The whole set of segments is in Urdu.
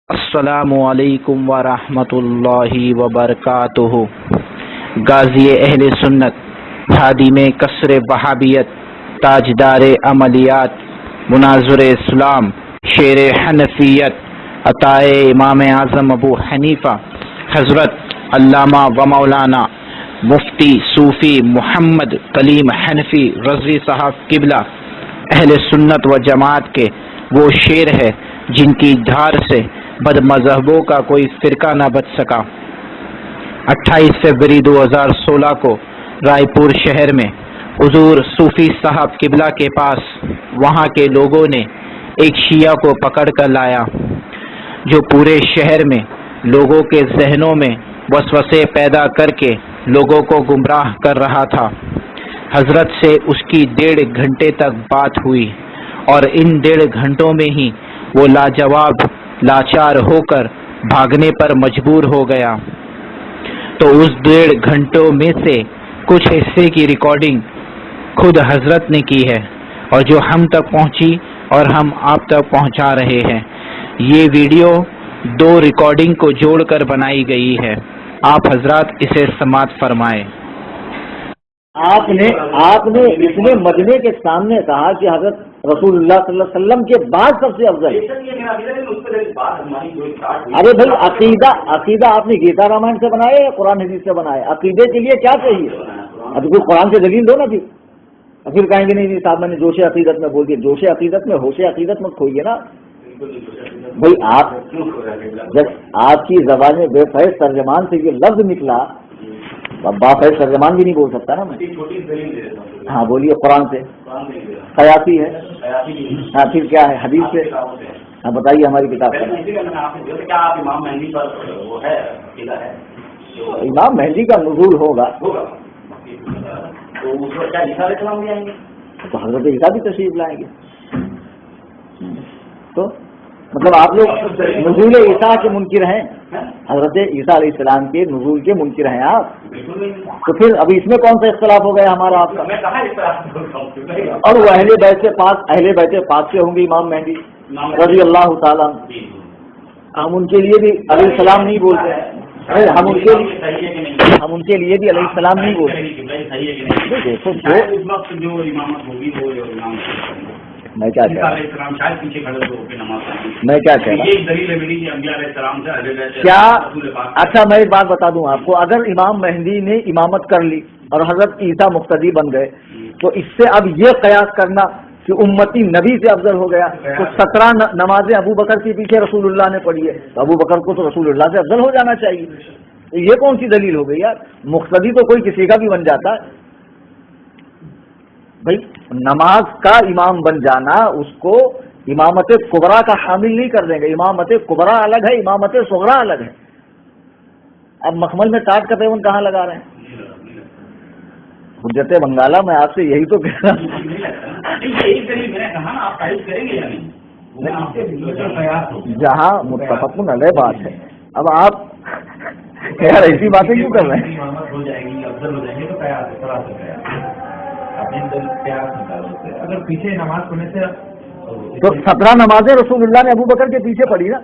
السلام علیکم ورحمۃ اللہ وبرکاتہ۔ غازی اہل سنت، خادم کسر وہابیت، تاجدار عملیات، مناظر اسلام، شیر حنفیت، عطائے امام اعظم ابو حنیفہ حضرت علامہ و مولانا مفتی صوفی محمد کلیم حنفی رضوی صاحب قبلہ اہل سنت و جماعت کے وہ شیر ہے جن کی دھار سے بد مذہبوں کا کوئی فرقہ نہ بچ سکا۔ 28 فروری 2016 کو رائے پور شہر میں حضور صوفی صاحب قبلہ کے پاس وہاں کے لوگوں نے ایک شیعہ کو پکڑ کر لایا جو پورے شہر میں لوگوں کے ذہنوں میں وسوسے پیدا کر کے لوگوں کو گمراہ کر رہا تھا۔ حضرت سے اس کی 1.5 گھنٹے تک بات ہوئی اور ان 1.5 گھنٹوں میں ہی وہ لاجواب لاچار ہو کر بھاگنے پر مجبور ہو گیا۔ تو اس 1.5 گھنٹوں میں سے کچھ حصے کی ریکارڈنگ خود حضرت نے کی ہے اور جو ہم تک پہنچی اور ہم آپ تک پہنچا رہے ہیں۔ یہ ویڈیو 2 ریکارڈنگ کو جوڑ کر بنائی گئی ہے۔ آپ حضرات اسے سماعت فرمائیں۔ آپ نے اتنے مجمع کے سامنے کہا کہ حضرت رسول اللہ صلی اللہ علیہ وسلم کے بعد سب سے افضل۔ ارے بھائی عقیدہ آپ نے گیتا رامائن سے بنایا یا قرآن حدیث سے بنایا؟ عقیدے کے لیے کیا چاہیے؟ اب کوئی قرآن سے دلیل دو نا جی، پھر کہیں گے نہیں صاحب میں نے جوش عقیدت میں بول دیا۔ جوش عقیدت میں ہوش عقیدت میں کھوئیے نا بھائی۔ آپ کی زبان میں بے فیض ترجمان سے یہ لفظ نکلا، بافیض ترجمان بھی نہیں بول سکتا نا میں۔ ہاں بولیے، قرآن سے قیاسی ہے، ہاں پھر کیا ہے؟ حدیث سے۔ ہاں بتائیے ہماری کتاب کا۔ امام مہدی کا نزول ہوگا تو حضرت عیسیٰ بھی تشریف لائیں گے۔ تو مطلب آپ لوگ نزول عیسیٰ کے منکر ہیں، حضرت عیسیٰ علیہ السلام کے نزول کے منکر ہیں آپ، تو پھر ابھی اس میں کون سا اختلاف ہو گیا ہمارا آپ کا؟ اور وہ اہل بیت پاک سے ہوں گے امام مہدی رضی اللہ تعالیٰ، ہم ان کے لیے بھی علیہ السلام نہیں بولتے ہیں، ہم ان کے لیے بھی علیہ السلام نہیں بولتے۔ دیکھو میں کیا کہہ کیا اچھا میں ایک بات بتا دوں آپ کو، اگر امام مہدی نے امامت کر لی اور حضرت عیسیٰ مقتدی بن گئے تو اس سے اب یہ قیاس کرنا کہ امتی نبی سے افضل ہو گیا، تو 17 نمازیں ابو بکر کے پیچھے رسول اللہ نے پڑھی ہے تو ابو بکر کو تو رسول اللہ سے افضل ہو جانا چاہیے۔ تو یہ کون سی دلیل ہو گئی یار؟ مقتدی تو کوئی کسی کا بھی بن جاتا ہے بھائی، نماز کا امام بن جانا اس کو امامت کبریٰ کا حامل نہیں کر دیں گے۔ امامت کبریٰ الگ ہے، امامت صغریٰ الگ ہے۔ اب مخمل میں ٹاٹ کا پیون کہاں لگا رہے ہیں؟ حجت بنگالہ میں آپ سے یہی تو کہہ رہا ہوں۔ جہاں متفق علیہ بات ہے، اب آپ یار ایسی باتیں کیوں کر رہے ہیں؟ اگر پیچھے نماز پڑھنے سے تو 17 نمازیں رسول اللہ نے ابو بکر کے پیچھے پڑھی نا؟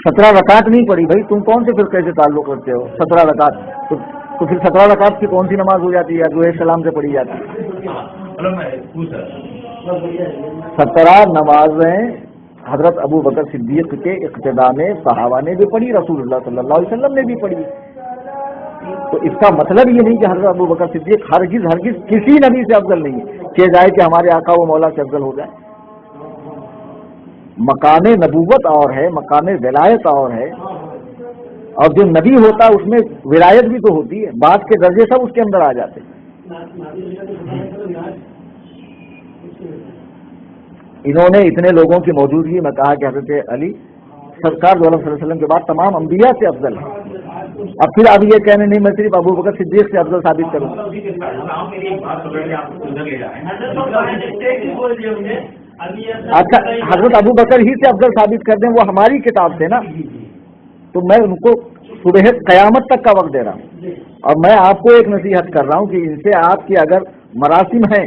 17 رکعت نہیں پڑھی بھائی، تم کون سے فرقے سے تعلق رکھتے ہو؟ 17 رکعت تو پھر 17 رکعت کی کون سی نماز ہو جاتی ہے جو السلام سے پڑھی جاتی ہے؟ 17 نمازیں حضرت ابو بکر صدیق کے اقتداء میں صحابہ نے بھی پڑھی، رسول اللہ صلی اللہ علیہ وسلم نے بھی پڑھی۔ تو اس کا مطلب یہ نہیں کہ حضرت ابو بکر صدیق ہرگز کسی نبی سے افضل نہیں ہے کہ جائے کہ ہمارے آقا و مولا سے افضل ہو جائے۔ مقام نبوت اور ہے، مقام ولایت اور ہے، اور جو نبی ہوتا ہے اس میں ولایت بھی تو ہوتی ہے، بعد کے درجے سب اس کے اندر آ جاتے ہیں۔ انہوں نے اتنے لوگوں کی موجودگی میں کہا کہ حضرت علی سرکار صلی اللہ علیہ وسلم کے بعد تمام انبیاء سے افضل ہے، اب پھر اب یہ کہنے نہیں میں صرف ابو بکر صدیق سے افضل ثابت کروں۔ اچھا حضرت ابو بکر ہی سے افضل ثابت کر دیں، وہ ہماری کتاب سے نا، تو میں ان کو صبح قیامت تک کا وقت دے رہا ہوں، اور میں آپ کو ایک نصیحت کر رہا ہوں کہ ان سے آپ کی اگر مراسم ہیں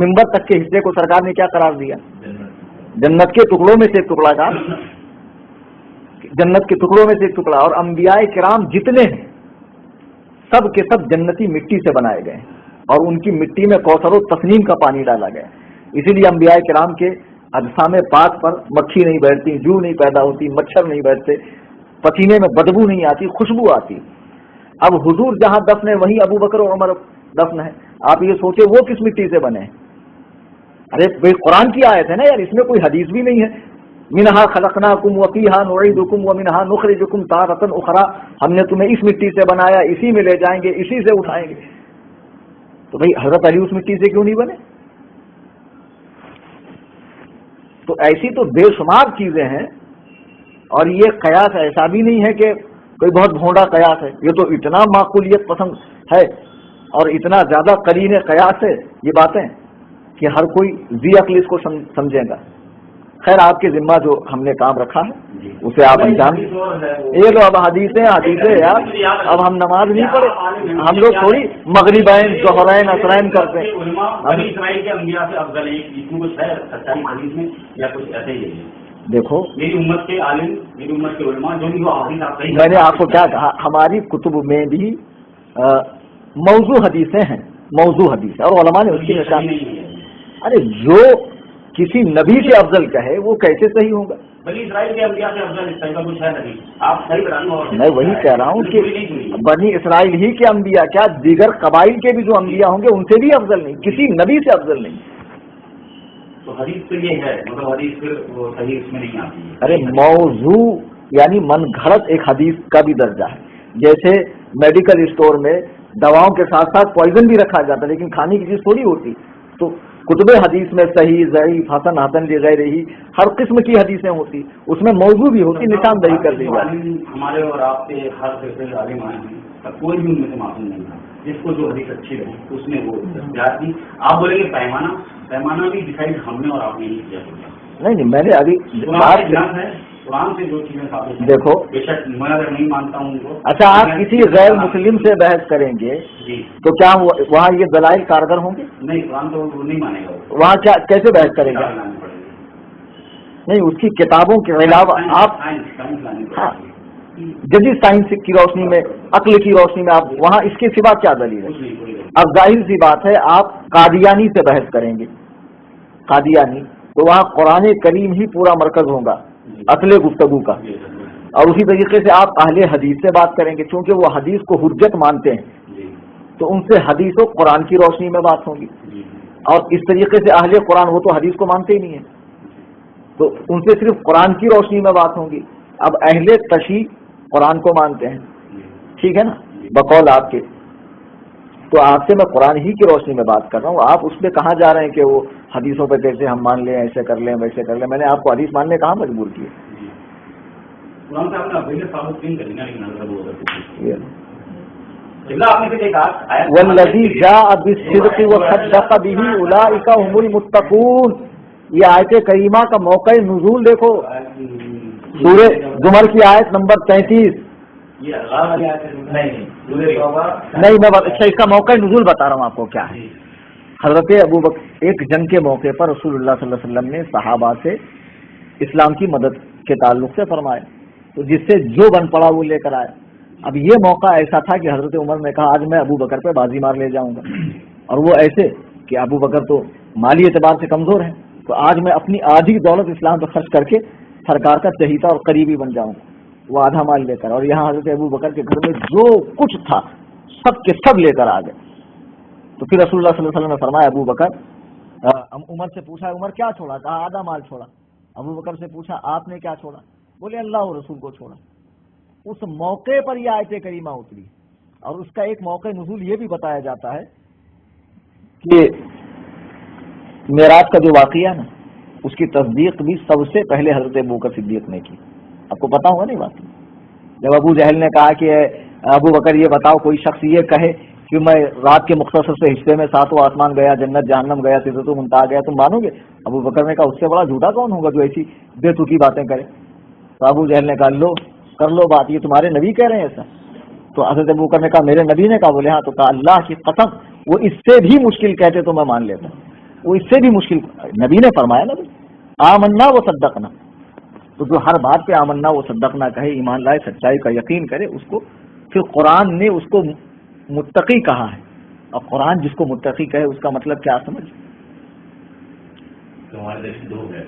منبر تک کے حصے کو سرکار نے کیا قرار دیا؟ جنت کے ٹکڑوں میں سے ایک ٹکڑا کا، جنت کے ٹکڑوں میں سے ایک ٹکڑا. اور انبیاء کرام جتنے ہیں سب کے سب جنتی مٹی سے بنائے گئے اور ان کی مٹی میں کوثر و تسنیم کا پانی ڈالا گیا. اسی لیے انبیاء کرام کے اجسام پاک پر مکھی نہیں بیٹھتی، جو نہیں پیدا ہوتی، مچھر نہیں بیٹھتے، پسینے میں بدبو نہیں آتی، خوشبو آتی. اب حضور جہاں دفن ہے وہیں ابو بکر و عمر دفن ہے. آپ یہ سوچے وہ کس مٹی سے بنے؟ ارے بھائی قرآن کی آیت ہے نا یار، اس میں کوئی حدیث بھی نہیں ہے. منہا خلقناکم وفیہا نعیدکم ومنہا نخرجکم تارۃ اخری، ہم نے تمہیں اس مٹی سے بنایا، اسی میں لے جائیں گے، اسی سے اٹھائیں گے. تو بھائی حضرت علی اس مٹی سے کیوں نہیں بنے؟ تو ایسی تو بے شمار چیزیں ہیں. اور یہ قیاس ایسا بھی نہیں ہے کہ کوئی بہت بھونڈا قیاس ہے، یہ تو اتنا معقولیت پسند ہے اور اتنا زیادہ قرین قیاس ہے یہ باتیں کہ ہر کوئی ذی عقل اس کو سمجھے گا. خیر آپ کے ذمہ جو ہم نے کام رکھا ہے اسے آپ انجام دیں. یہ لو اب حدیثیں یار، اب ہم نماز نہیں پڑھے، ہم لوگ تھوڑی مغربین ظہرین عصرین کرتے ہیں. دیکھو میری امت کے عالم، میری امت کے علماء جو بھی وہ حدیث آپ صحیح، میں نے آپ کو کیا کہا، ہماری کتب میں بھی موضوع حدیثیں ہیں، موضوع حدیث، اور علماء نے اس کی نشان. ارے جو کسی نبی سے افضل کہے وہ کیسے صحیح ہوگا؟ بنی اسرائیل کے انبیاء سے افضل اس طرح کا کچھ ہے نہیں. آپ صحیح بتانا. میں وہی کہہ رہا ہوں کہ بنی اسرائیل ہی کے انبیاء کیا دیگر قبائل کے بھی جو انبیاء ہوں گے ان سے بھی افضل نہیں، کسی نبی سے افضل نہیں. تو حدیث تو یہ ہے، مطلب حدیث پھر وہ صحیح اس میں نہیں آتی ہے. ارے موضوع یعنی من گھڑت ایک حدیث کا بھی درجہ ہے. جیسے میڈیکل اسٹور میں دواؤں کے ساتھ ساتھ پوائزن بھی رکھا جاتا ہے، لیکن کھانے کی چیز تھوڑی ہوتی. تو کتب حدیث میں صحیح، ضعیف، حسن، حسن لغیرہ ہی ہر قسم کی حدیثیں ہوتی، اس میں موضوع بھی ہوتی، نشاندہی کر دی جاتی. ہمارے اور آپ کے ہر سے عالم آئے ہیں، کوئی بھی ان میں سے معصوم نہیں تھا. جس کو جو حدیث اچھی رہی اس میں وہ دستیاب تھی. آپ بولیں گے پیمانہ بھی ڈیسائڈ ہم نے اور آپ نے نہیں کیا. نہیں میں نے ابھی بات ہے قرآن سے جو چیزیں ثابت ہیں. دیکھو بے شک میں اگر نہیں مانتا ہوں تو اچھا آپ کسی غیر مسلم سے بحث کریں گے جی تو کیا وہاں یہ دلائل کارگر ہوں گے؟ نہیں، قرآن تو وہ نہیں مانے گا. وہاں کیا کیسے بحث کریں گے؟ نہیں، اس کی کتابوں کے علاوہ آپ جدید سائنس کی روشنی میں، عقل کی روشنی میں آپ وہاں اس کے سوا کیا دلیل ہے؟ اب ظاہر سی بات ہے آپ قادیانی سے بحث کریں گے، قادیانی، تو وہاں قرآن کریم ہی پورا مرکز ہوگا اصل گفتگو کا. اور اسی طریقے سے آپ اہل حدیث سے بات کریں گے، چونکہ وہ حدیث کو حجت مانتے ہیں تو ان سے حدیث و قرآن کی روشنی میں بات ہوگی. اور اس طریقے سے اہل قرآن وہ تو حدیث کو مانتے ہی نہیں ہیں، تو ان سے صرف قرآن کی روشنی میں بات ہوگی. اب اہل تشیع قرآن کو مانتے ہیں، ٹھیک ہے نا، بقول آپ کے. تو آپ سے میں قرآن ہی کی روشنی میں بات کر رہا ہوں. آپ اس میں کہاں جا رہے ہیں کہ وہ حدیثوں پہ کیسے ہم مان لیں، ایسے کر لیں ویسے کر لیں. میں نے آپ کو حدیث ماننے کہاں مجبور کیا. والذی جاء بالصدق وصدق به اولئک هم المتقون. یہ آیت کریمہ کا موقع نزول دیکھو، سورہ زمر کی آیت نمبر 33. نہیں میں اس کا موقع نزول بتا رہا ہوں آپ کو کیا ہے. حضرت ابو بکر ایک جنگ کے موقع پر رسول اللہ صلی اللہ علیہ وسلم نے صحابہ سے اسلام کی مدد کے تعلق سے فرمایا، تو جس سے جو بن پڑا وہ لے کر آئے. اب یہ موقع ایسا تھا کہ حضرت عمر نے کہا آج میں ابو بکر پہ بازی مار لے جاؤں گا، اور وہ ایسے کہ ابو بکر تو مالی اعتبار سے کمزور ہیں، تو آج میں اپنی آدھی دولت اسلام پہ خرچ کر کے سرکار کا چہیتا اور قریبی بن جاؤں گا. وہ آدھا مال لے کر، اور یہاں حضرت ابو بکر کے گھر میں جو کچھ تھا سب کے سب لے کر آ گئے. تو پھر رسول اللہ صلی اللہ علیہ وسلم نے فرمایا ابو بکر، عمر سے پوچھا عمر کیا چھوڑا؟ کہا آدھا مال چھوڑا. ابو بکر سے پوچھا آپ نے کیا چھوڑا؟ بولے اللہ اور رسول کو چھوڑا. اس موقع پر یہ آیت کریمہ اتری، اور اس کا ایک موقع نزول یہ بھی بتایا جاتا ہے کہ معراج کا جو واقعہ نا اس کی تصدیق بھی سب سے پہلے حضرت ابو بکر صدیق نے کی. آپ کو پتا ہوگا نہیں بات؟ جب ابو جہل نے کہا کہ ابو بکر یہ بتاؤ کوئی شخص یہ کہے کہ میں رات کے مختصر سے حصے میں ساتواں آسمان گیا، جنت جہنم گیا، سدرۃ المنتہا گیا، تم مانو گے؟ ابو بکر نے کہا اس سے بڑا جھوٹا کون ہوگا جو ایسی بے تکی باتیں کرے. تو ابو جہل نے کہا لو کر لو بات، یہ تمہارے نبی کہہ رہے ہیں ایسا؟ تو حضرت ابو بکر نے کہا میرے نبی نے کہا؟ بولے ہاں. تو کہا اللہ کی قسم وہ اس سے بھی مشکل کہتے تو میں مان لیتا. وہ اس سے بھی مشکل. نبی نے فرمایا نا آمنا و صدقنا, تو جو ہر بات پہ آمنا و صدقنا کہے, ایمان لائے, سچائی کا یقین کرے, اس کو پھر قرآن نے اس کو متقی کہا ہے. اور قرآن جس کو متقی کہے اس کا مطلب کیا سمجھ؟ ہمارے دیش دو ہے